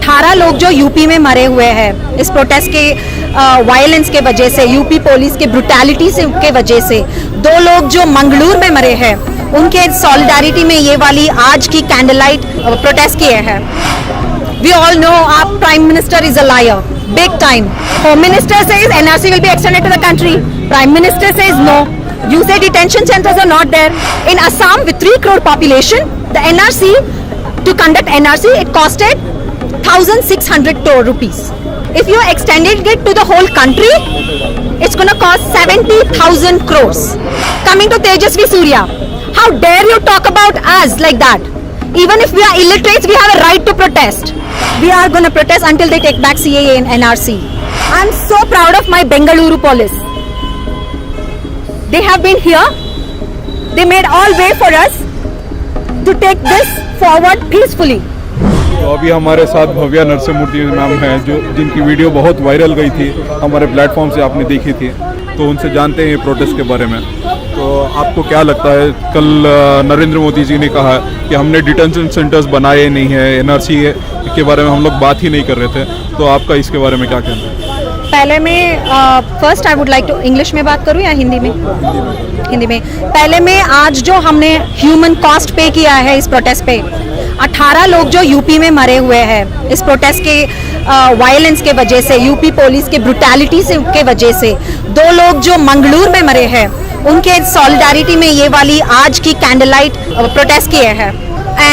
18 लोग जो यूपी में मरे हुए हैं इस प्रोटेस्ट के वायलेंस के वजह से, यूपी पुलिस के ब्रुटैलिटी से के वजह से, 2 लोग जो मंगलूर में मरे हैं उनके सॉलिडारिटी में ये वाली आज की कैंडल लाइट प्रोटेस्ट किए हैं। We all know our prime minister is a liar, big time. Home Minister says NRC will be extended to the country. Prime Minister says no. You say detention centers are not there. In Assam with 3 crore population, the NRC, to conduct NRC, it costed 1,600 crore rupees. If you extended it to the whole country, it's going to cost 70,000 crores. Coming to Tejasvi Surya, how dare you talk about us like that? Even if we are illiterates, we have a right to protest. We are going to protest until they take back CAA and NRC. I am so proud of my Bengaluru police. They have been here. They made all way for us to take this forward peacefully. तो अभी हमारे साथ Bhavya नरसिंहमूर्ति ma'am हैं, जो जिनकी video बहुत viral गई थी, हमारे प्लेटफॉर्म से आपने देखी थी, तो उनसे जानते हैं ये प्रोटेस्ट के बारे में। तो आपको क्या लगता है, कल नरेंद्र मोदी जी ने कहा कि हमने डिटेंशन सेंटर्स बनाए नहीं है, एनआरसी के बारे में हम लोग बात ही नहीं कर रहे थे, तो आपका इसके बारे में क्या कहना है? पहले मैं first I would like to English में बात करूं या हिंदी में? हिंदी में। पहले में आज जो हमने ह्यूमन कॉस्ट पे किया है इस प्रोटेस्ट पे, 18 लोग जो यूपी में मरे हुए हैं इस प्रोटेस्ट के वायलेंस के वजह से, यूपी पुलिस के ब्रुटैलिटी से के वजह से, 2 लोग जो मंगलूर में मरे हैं उनके सॉलिडारिटी में ये वाली आज की कैंडल लाइट प्रोटेस्ट किए हैं।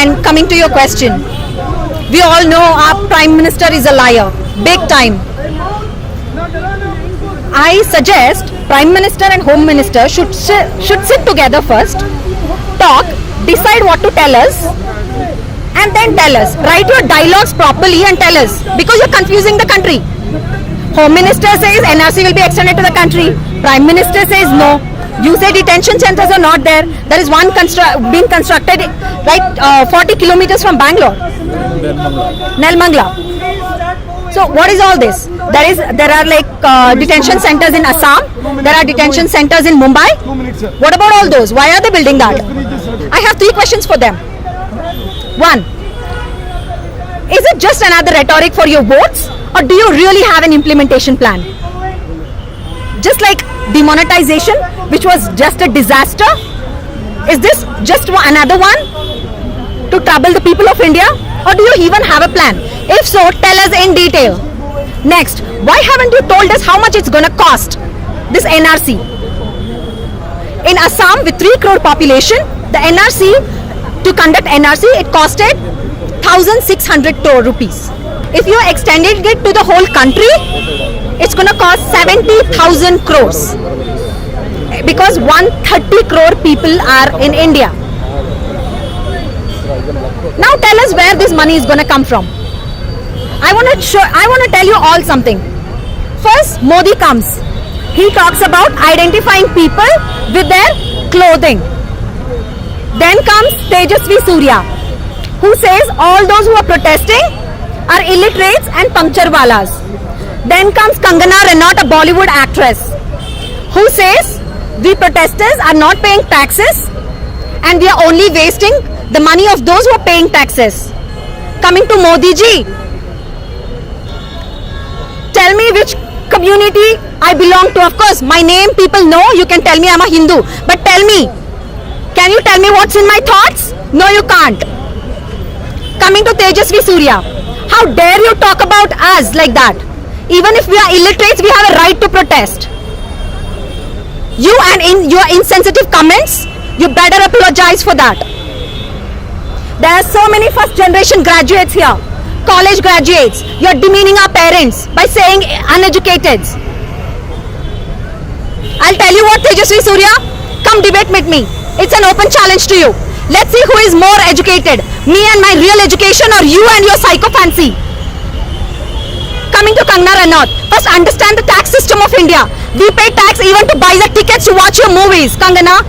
And coming to your question, we all know our prime minister is a liar, big time. I suggest Prime Minister and Home Minister should sit together first, talk, decide what to tell us, and then tell us. Write your dialogues properly and tell us, because you're confusing the country. Home Minister says NRC will be extended to the country. Prime Minister says no. You say detention centers are not there. There is one being constructed right 40 kilometers from Bangalore. Nelmangla. So what is all this? There are like detention centers in Assam. There are detention centers in Mumbai. What about all those? Why are they building that? I have 3 questions for them. 1. Is it just another rhetoric for your votes, or do you really have an implementation plan? Just like demonetization, which was just a disaster, is this just another one to trouble the people of India, or do you even have a plan? If so, tell us in detail. Next, why haven't you told us how much it's going to cost, this NRC? In Assam with 3 crore population, the NRC, to conduct NRC, it costed 1,600 crore rupees. If you extended it to the whole country, it's going to cost 70,000 crores. Because 130 crore people are in India. Now tell us where this money is going to come from. I want to tell you all something. First, Modi comes. He talks about identifying people with their clothing. Then comes Tejasvi Surya, who says all those who are protesting are illiterates and puncture walas. Then comes Kangana Ranaut, a Bollywood actress, who says we protesters are not paying taxes and we are only wasting the money of those who are paying taxes. Coming to Modi ji, tell me which community I belong to. Of course, my name people know. You can tell me I'm a Hindu. But tell me, can you tell me what's in my thoughts? No, you can't. Coming to Tejasvi Surya, how dare you talk about us like that? Even if we are illiterates, we have a right to protest. You and in your insensitive comments, you better apologize for that. There are so many first generation graduates here, college graduates. You are demeaning our parents by saying uneducated. I'll tell you what, Tejasvi Surya, come debate with me. It's an open challenge to you. Let's see who is more educated, me and my real education, or you and your psychophancy. Coming to Kangana Ranaut, first understand the tax system of India. We pay tax even to buy the tickets to watch your movies, Kangana.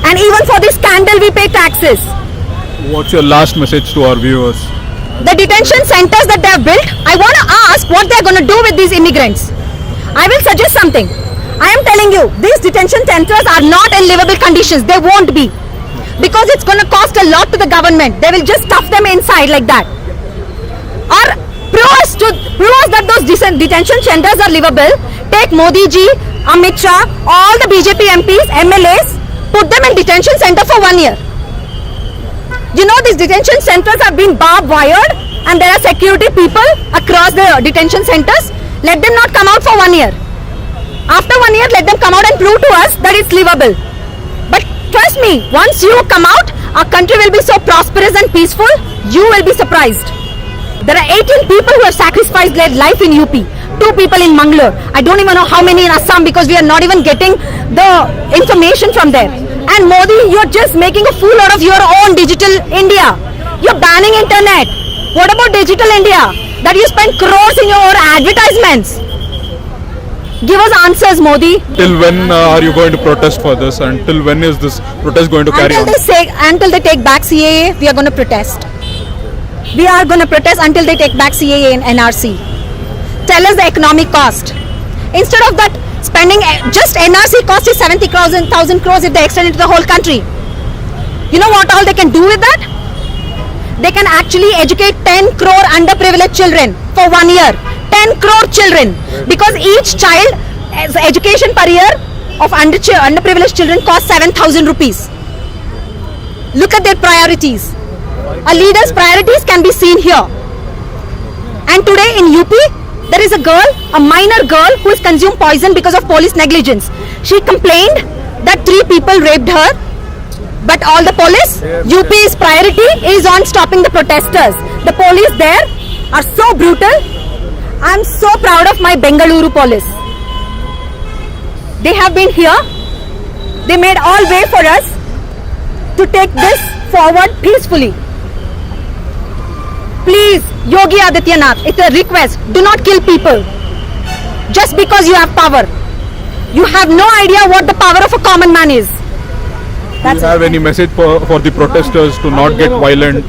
And even for this scandal, we pay taxes. What's your last message to our viewers? The detention centers that they have built, I want to ask what they are going to do with these immigrants. I will suggest something. I am telling you, these detention centers are not in livable conditions. They won't be. because it's going to cost a lot to the government. They will just stuff them inside like that. Or prove us that those detention centers are livable. Take Modi ji, Amit Shah, all the BJP MPs, MLAs, put them in detention center for 1 year. You know these detention centers have been barbed wired and there are security people across the detention centers. Let them not come out for 1 year. After 1 year, let them come out and prove to us that it's livable. But trust me, once you come out, our country will be so prosperous and peaceful, you will be surprised. There are 18 people who have sacrificed their life in UP. 2 people in Mangalore. I don't even know how many in Assam because we are not even getting the information from there. And Modi, you're just making a fool out of your own digital India. You're banning internet. What about digital India? That you spend crores in your advertisements. Give us answers, Modi. Till when are you going to protest for this, and till when is this protest going to carry on? Until they take back CAA, we are going to protest. We are going to protest until they take back CAA and NRC. Tell us the economic cost. Instead of that, spending just NRC cost is 70,000 crores if they extend it to the whole country. You know what all they can do with that? They can actually educate 10 crore underprivileged children for 1 year. 10 crore children. Because each child, education per year of underprivileged children costs 7,000 rupees. Look at their priorities. A leader's priorities can be seen here. And today in UP, there is a girl, a minor girl who has consumed poison because of police negligence. She complained that 3 people raped her. But all the police, UP's priority is on stopping the protesters. The police there are so brutal. I'm so proud of my Bengaluru police. They have been here. They made all way for us to take this forward peacefully. Please, Yogi Adityanath, it's a request. Do not kill people just because you have power. You have no idea what the power of a common man is. Do you have any message for the protesters to not get violent?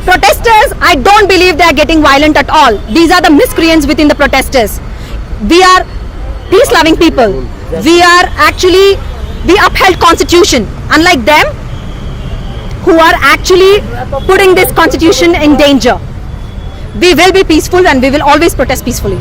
Protesters, I don't believe they are getting violent at all. These are the miscreants within the protesters. We are peace-loving people. We upheld constitution. Unlike them, who are actually putting this constitution in danger. We will be peaceful and we will always protest peacefully.